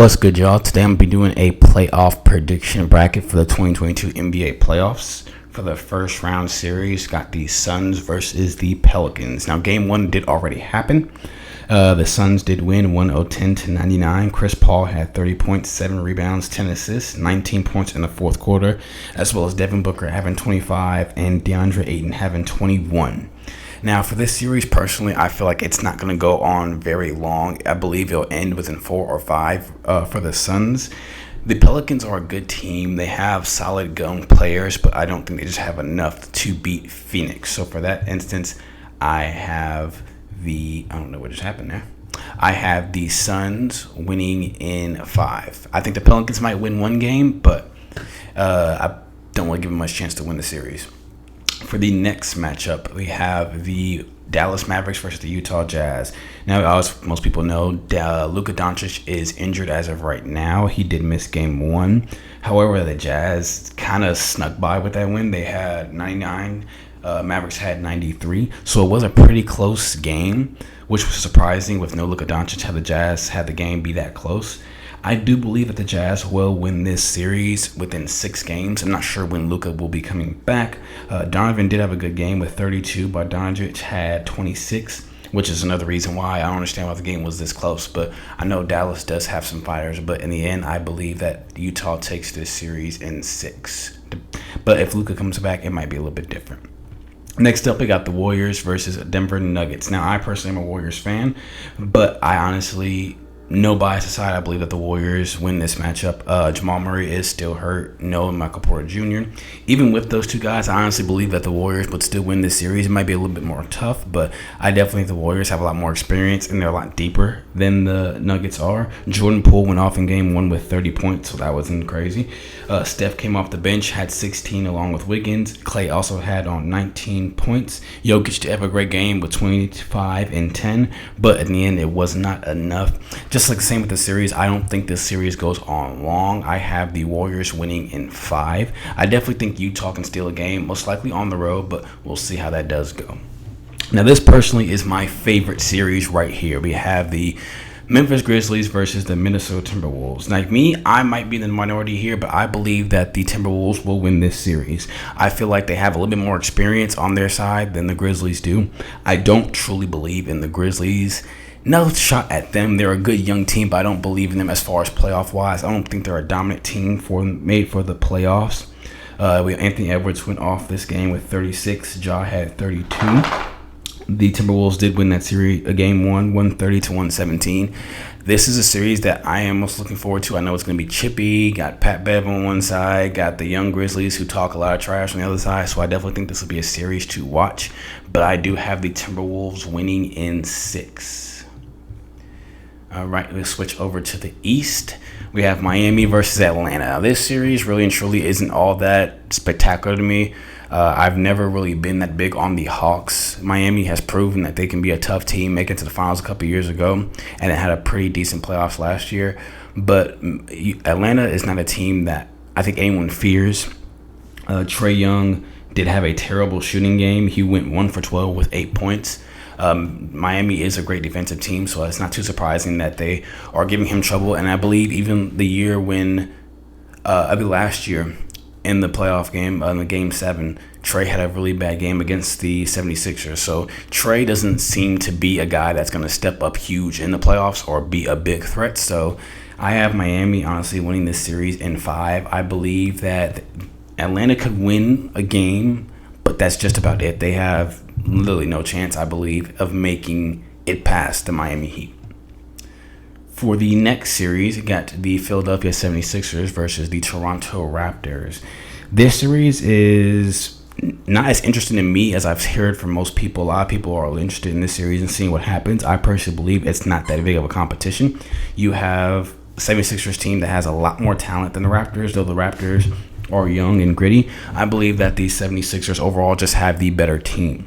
What's good, y'all? Today I'm going to be doing a playoff prediction bracket for the 2022 NBA playoffs. For the first round series, got the Suns versus the Pelicans. Now, game one did already happen. The Suns did win 110-99. Chris Paul had 30 points, 7 rebounds, 10 assists, 19 points in the fourth quarter, as well as Devin Booker having 25 and DeAndre Ayton having 21. Now, for this series, personally, I feel like it's not going to go on very long. I believe it'll end within 4 or 5 for the Suns. The Pelicans are a good team. They have solid young players, but I don't think they just have enough to beat Phoenix. So for that instance, I have I don't know what just happened there. I have the Suns winning in 5. I think the Pelicans might win one game, but I don't want to give them much chance to win the series. For the next matchup, we have the Dallas Mavericks versus the Utah Jazz. Now, as most people know, Luka Doncic is injured as of right now. He did miss game 1. However, the Jazz kind of snuck by with that win. They had 99. Mavericks had 93. So it was a pretty close game, which was surprising with no Luka Doncic. How the Jazz had the game be that close. I do believe that the Jazz will win this series within 6 games. I'm not sure when Luka will be coming back. Donovan did have a good game with 32, but Doncic had 26, which is another reason why I don't understand why the game was this close. But I know Dallas does have some fighters, but in the end, I believe that Utah takes this series in 6. But if Luka comes back, it might be a little bit different. Next up, we got the Warriors versus Denver Nuggets. Now, I personally am a Warriors fan, but I honestly, no bias aside, I believe that the Warriors win this matchup. Jamal Murray is still hurt. No Michael Porter Jr. Even with those two guys, I honestly believe that the Warriors would still win this series. It might be a little bit more tough, but I definitely think the Warriors have a lot more experience and they're a lot deeper than the Nuggets are. Jordan Poole went off in game 1 with 30 points, so that wasn't crazy. Steph came off the bench, had 16 along with Wiggins. Klay also had on 19 points. Jokic did have a great game with 25 and 10, but in the end, it was not enough. Just like the same with the series, I don't think this series goes on long. I have the Warriors winning in 5. I definitely think Utah can steal a game, most likely on the road, but we'll see how that does go. Now, this personally is my favorite series right here. We have the Memphis Grizzlies versus the Minnesota Timberwolves. Like me, I might be in the minority here, but I believe that the Timberwolves will win this series. I feel like they have a little bit more experience on their side than the Grizzlies do. I don't truly believe in the Grizzlies. No shot at them. They're a good young team, but I don't believe in them as far as playoff-wise. I don't think they're a dominant team made for the playoffs. Anthony Edwards went off this game with 36. Ja had 32. The Timberwolves did win that series, game 1, 130-117. This is a series that I am most looking forward to. I know it's going to be chippy. Got Pat Bev on one side, got the young Grizzlies who talk a lot of trash on the other side. So I definitely think this will be a series to watch. But I do have the Timberwolves winning in 6. All right, let's switch over to the East. We have Miami versus Atlanta. Now, this series really and truly isn't all that spectacular to me. I've never really been that big on the Hawks. Miami has proven that they can be a tough team, make it to the finals a couple years ago, and it had a pretty decent playoffs last year. But Atlanta is not a team that I think anyone fears. Trae Young did have a terrible shooting game. He went 1 for 12 with 8 points. Miami is a great defensive team, so it's not too surprising that they are giving him trouble. And I believe even the year when, last year in the playoff game, in the game 7, Trae had a really bad game against the 76ers. So Trae doesn't seem to be a guy that's going to step up huge in the playoffs or be a big threat. So I have Miami honestly winning this series in 5. I believe that Atlanta could win a game, but that's just about it. They have literally no chance, I believe, of making it past the Miami Heat. For the next series, you got the Philadelphia 76ers versus the Toronto Raptors. This series is not as interesting to me as I've heard from most people. A lot of people are interested in this series and seeing what happens. I personally believe it's not that big of a competition. You have a 76ers team that has a lot more talent than the Raptors, though the Raptors are young and gritty. I believe that the 76ers overall just have the better team.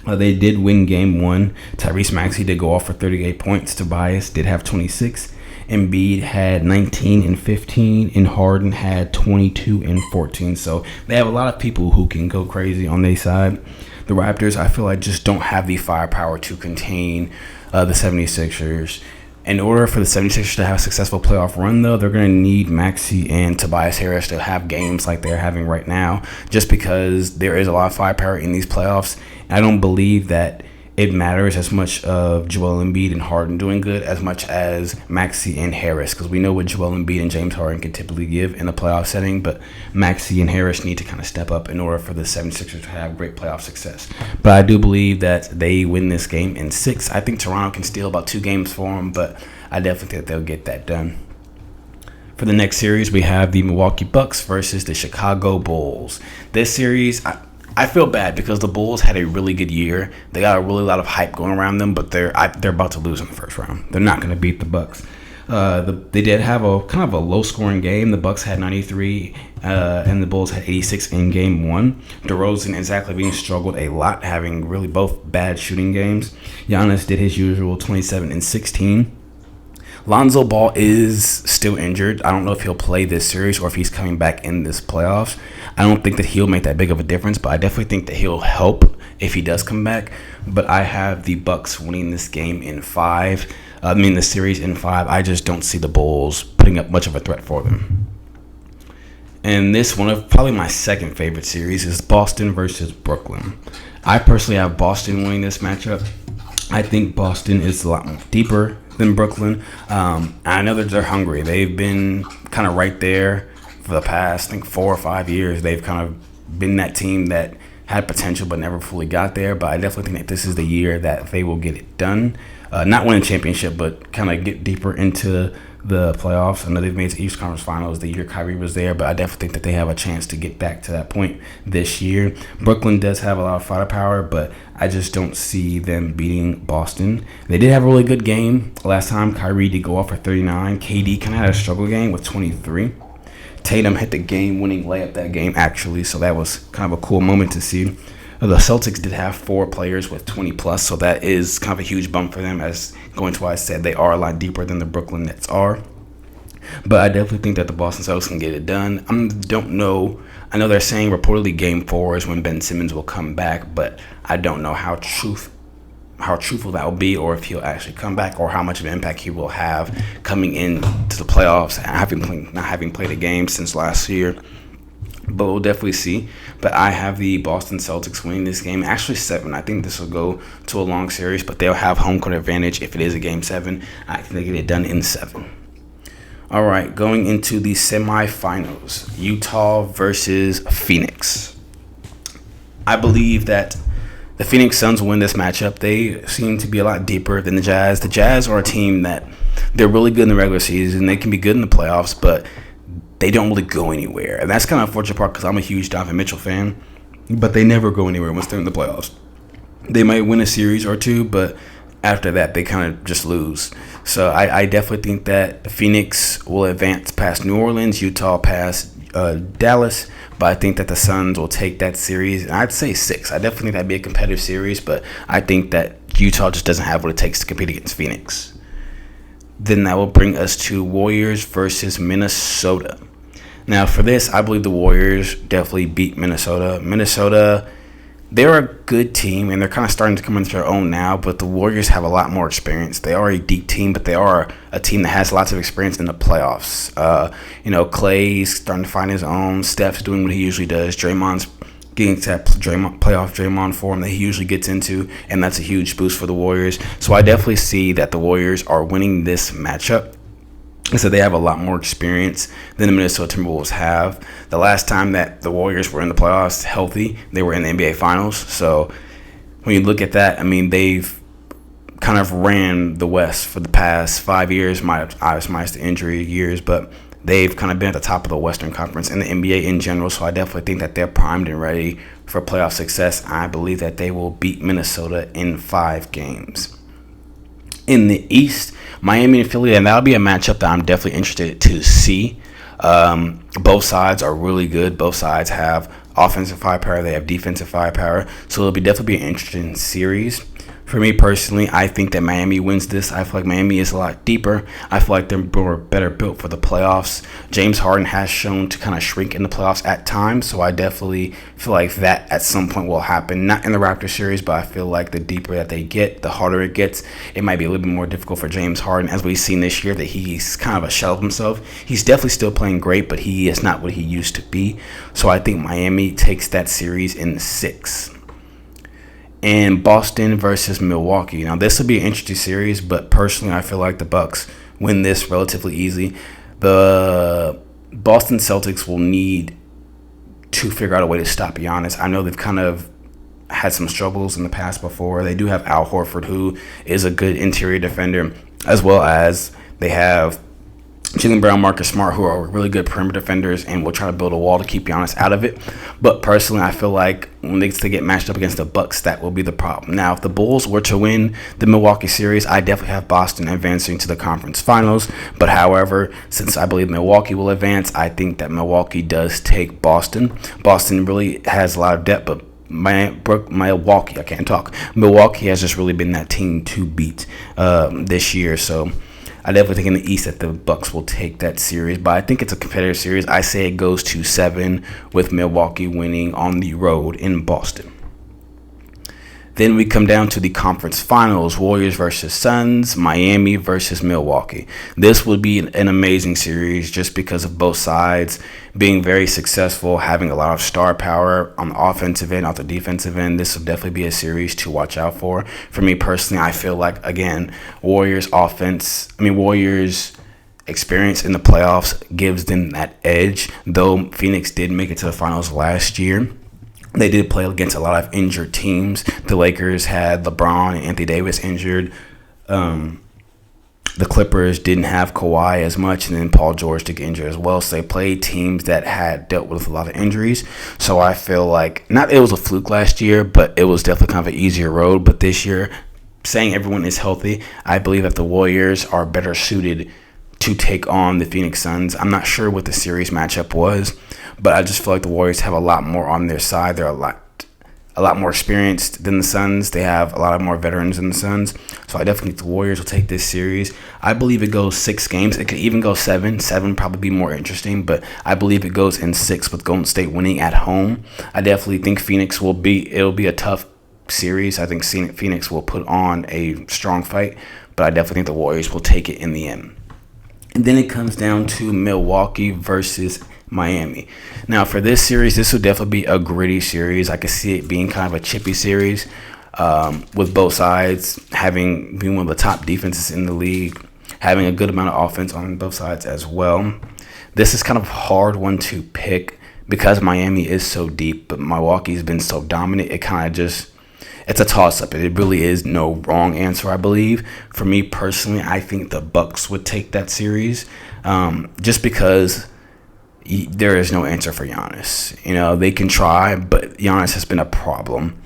They did win game 1. Tyrese Maxey did go off for 38 points. Tobias did have 26. Embiid had 19 and 15, and Harden had 22 and 14. So they have a lot of people who can go crazy on their side. The Raptors, I feel like, just don't have the firepower to contain the 76ers. In order for the 76ers to have a successful playoff run, though, they're going to need Maxey and Tobias Harris to have games like they're having right now, just because there is a lot of firepower in these playoffs. I don't believe that it matters as much of Joel Embiid and Harden doing good as much as Maxey and Harris, because we know what Joel Embiid and James Harden can typically give in a playoff setting, but Maxey and Harris need to kind of step up in order for the 76ers to have great playoff success. But I do believe that they win this game in 6. I think Toronto can steal about 2 games for them, but I definitely think they'll get that done. For the next series, we have the Milwaukee Bucks versus the Chicago Bulls. This series, I feel bad because the Bulls had a really good year. They got a really lot of hype going around them, but they're about to lose in the first round. They're not going to beat the Bucks. They did have a kind of a low-scoring game. The Bucks had 93, and the Bulls had 86 in Game 1. DeRozan and Zach LaVine struggled a lot, having really both bad shooting games. Giannis did his usual 27 and 16. Lonzo Ball is still injured. I don't know if he'll play this series or if he's coming back in this playoffs. I don't think that he'll make that big of a difference, but I definitely think that he'll help if he does come back. But I have the Bucks winning this game in 5. The series in 5. I just don't see the Bulls putting up much of a threat for them. And this one of probably my second favorite series is Boston versus Brooklyn. I personally have Boston winning this matchup. I think Boston is a lot more deeper than Brooklyn. I know that they're hungry. They've been kind of right there for the past, I think, 4 or 5 years. They've kind of been that team that had potential but never fully got there. But I definitely think that this is the year that they will get it done. Not win a championship, but kind of get deeper into the playoffs. I know they've made the East Conference Finals the year Kyrie was there, but I definitely think that they have a chance to get back to that point this year. Brooklyn does have a lot of firepower, but I just don't see them beating Boston. They did have a really good game last time. Kyrie did go off for 39. KD kind of had a struggle game with 23. Tatum hit the game-winning layup that game, actually, so that was kind of a cool moment to see. The Celtics did have 4 players with 20+, so that is kind of a huge bump for them, as going to what I said, they are a lot deeper than the Brooklyn Nets are. But I definitely think that the Boston Celtics can get it done. I don't know. I know they're saying reportedly Game 4 is when Ben Simmons will come back, but I don't know how truthful that will be, or if he'll actually come back, or how much of an impact he will have coming into the playoffs, not having played a game since last year. But we'll definitely see. But I have the Boston Celtics winning this game. Actually 7. I think this will go to a long series, but they'll have home court advantage if it is a Game 7. I think they get it done in 7. All right, going into the semifinals, Utah versus Phoenix. I believe that the Phoenix Suns will win this matchup. They seem to be a lot deeper than the Jazz. The Jazz are a team that they're really good in the regular season. They can be good in the playoffs, but they don't really go anywhere. And that's kind of unfortunate part because I'm a huge Donovan Mitchell fan, but they never go anywhere once they're in the playoffs. They might win a series or 2, but after that, they kind of just lose. So I definitely think that Phoenix will advance past New Orleans, Utah past Dallas, but I think that the Suns will take that series. And I'd say 6. I definitely think that'd be a competitive series, but I think that Utah just doesn't have what it takes to compete against Phoenix. Then that will bring us to Warriors versus Minnesota. Now, for this, I believe the Warriors definitely beat Minnesota. Minnesota, they're a good team, and they're kind of starting to come into their own now, but the Warriors have a lot more experience. They are a deep team, but they are a team that has lots of experience in the playoffs. Clay's starting to find his own. Steph's doing what he usually does. Draymond's getting to that playoff Draymond form that he usually gets into, and that's a huge boost for the Warriors. So I definitely see that the Warriors are winning this matchup. So they have a lot more experience than the Minnesota Timberwolves have. The last time that the Warriors were in the playoffs healthy, they were in the NBA Finals. So when you look at that, I mean, they've kind of ran the West for the past 5 years, minus the injury years, but they've kind of been at the top of the Western Conference and the NBA in general. So I definitely think that they're primed and ready for playoff success. I believe that they will beat Minnesota in 5 games. In the East, Miami and Philly, and that'll be a matchup that I'm definitely interested to see. Both sides are really good. Both sides have offensive firepower. They have defensive firepower. So it'll definitely be an interesting series. For me personally, I think that Miami wins this. I feel like Miami is a lot deeper. I feel like they're better built for the playoffs. James Harden has shown to kind of shrink in the playoffs at times, so I definitely feel like that at some point will happen. Not in the Raptors series, but I feel like the deeper that they get, the harder it gets. It might be a little bit more difficult for James Harden, as we've seen this year, that he's kind of a shell of himself. He's definitely still playing great, but he is not what he used to be. So I think Miami takes that series in 6. And Boston versus Milwaukee. Now, this will be an interesting series, but personally, I feel like the Bucks win this relatively easy. The Boston Celtics will need to figure out a way to stop Giannis. I know they've kind of had some struggles in the past before. They do have Al Horford, who is a good interior defender, as well as they have Jaylen Brown, Marcus Smart, who are really good perimeter defenders, and will try to build a wall to keep Giannis out of it. But personally, I feel like when they get matched up against the Bucks, that will be the problem. Now, if the Bulls were to win the Milwaukee series, I definitely have Boston advancing to the conference finals. But however, since I believe Milwaukee will advance, I think that Milwaukee does take Boston. Boston really has a lot of depth, but Milwaukee, I can't talk. Milwaukee has just really been that team to beat this year. So I definitely think in the East that the Bucks will take that series, but I think it's a competitive series. I say it goes to 7 with Milwaukee winning on the road in Boston. Then we come down to the conference finals, Warriors versus Suns, Miami versus Milwaukee. This would be an amazing series just because of both sides being very successful, having a lot of star power on the offensive end, on the defensive end. This will definitely be a series to watch out for. For me personally, I feel like, again, Warriors experience in the playoffs gives them that edge, though Phoenix did make it to the finals last year. They did play against a lot of injured teams. The Lakers had LeBron and Anthony Davis injured. The Clippers didn't have Kawhi as much, and then Paul George took injured as well. So they played teams that had dealt with a lot of injuries. So I feel like, not it was a fluke last year, but it was definitely kind of an easier road. But this year, saying everyone is healthy, I believe that the Warriors are better suited to take on the Phoenix Suns. I'm not sure what the series matchup was, but I just feel like the Warriors have a lot more on their side. They're a lot more experienced than the Suns. They have a lot of more veterans than the Suns. So I definitely think the Warriors will take this series. I believe it goes 6 games. It could even go 7. 7 probably be more interesting, but I believe it goes in 6 with Golden State winning at home. I definitely think it'll be a tough series. I think Phoenix will put on a strong fight, but I definitely think the Warriors will take it in the end. And then it comes down to Milwaukee versus Miami. Now, for this series, this will definitely be a gritty series. I could see it being kind of a chippy series, with both sides being one of the top defenses in the league, having a good amount of offense on both sides as well. This is kind of a hard one to pick because Miami is so deep, but Milwaukee's been so dominant. It's a toss-up. It really is no wrong answer, I believe. For me personally, I think the Bucks would take that series, just because there is no answer for Giannis. They can try, but Giannis has been a problem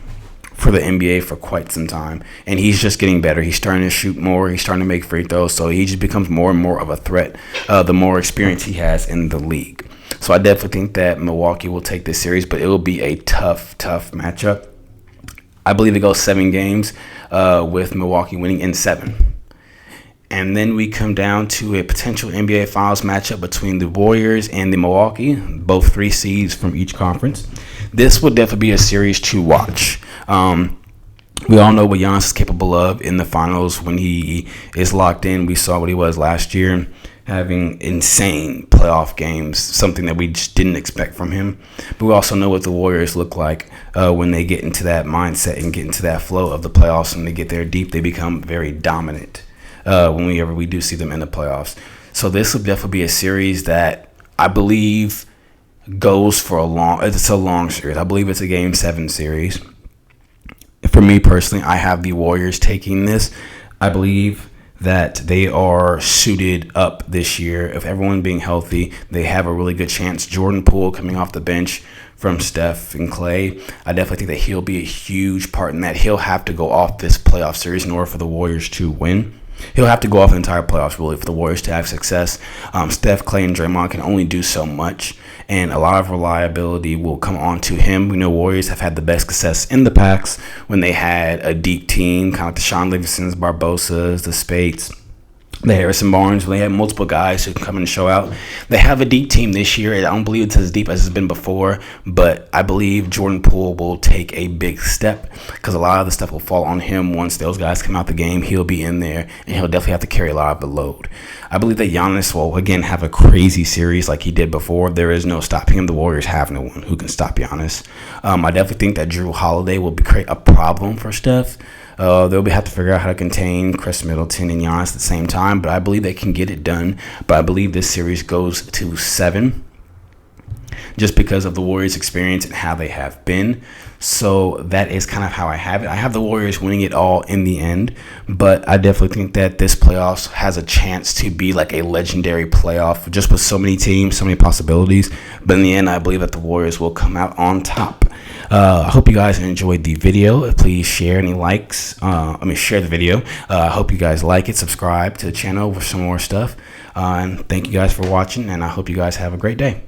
for the NBA for quite some time, and he's just getting better. He's starting to shoot more. He's starting to make free throws, so he just becomes more and more of a threat the more experience he has in the league. So I definitely think that Milwaukee will take this series, but it will be a tough matchup. I believe it goes 7 games with Milwaukee winning in 7. And then we come down to a potential NBA Finals matchup between the Warriors and the Milwaukee, both 3 seeds from each conference. This will definitely be a series to watch. We all know what Giannis is capable of in the finals when he is locked in. We saw what he was last year, having insane playoff games, something that we just didn't expect from him. But we also know what the Warriors look like when they get into that mindset and get into that flow of the playoffs. And they get there deep, they become very dominant whenever we do see them in the playoffs. So this will definitely be a series that I believe goes for it's a long series. I believe it's a Game 7 series. For me personally, I have the Warriors taking this. I believe that they are suited up this year. If everyone being healthy, they have a really good chance. Jordan Poole coming off the bench from Steph and Clay, I definitely think that he'll be a huge part in that. He'll have to go off this playoff series in order for the Warriors to win. He'll have to go off the entire playoffs really for the Warriors to have success. Steph, Clay, and Draymond can only do so much, and a lot of reliability will come on to him. We know Warriors have had the best success in the past when they had a deep team, kind of like the Sean Livingston's, Barbosas, the Spates, the Harrison Barnes. They have multiple guys who can come and show out. They have a deep team this year. I don't believe it's as deep as it's been before, but I believe Jordan Poole will take a big step because a lot of the stuff will fall on him once those guys come out the game. He'll be in there, and he'll definitely have to carry a lot of the load. I believe that Giannis will, again, have a crazy series like he did before. There is no stopping him. The Warriors have no one who can stop Giannis. I definitely think that Drew Holiday will create a problem for Steph. They'll have to figure out how to contain Chris Middleton and Giannis at the same time, but I believe they can get it done. But I believe this series goes to 7 just because of the Warriors' experience and how they have been. So that is kind of how I have it. I have the Warriors winning it all in the end, but I definitely think that this playoffs has a chance to be like a legendary playoff just with so many teams, so many possibilities. But in the end, I believe that the Warriors will come out on top. I hope you guys enjoyed the video. Please share any likes. Share the video. I hope you guys like it. Subscribe to the channel for some more stuff. And thank you guys for watching, and I hope you guys have a great day.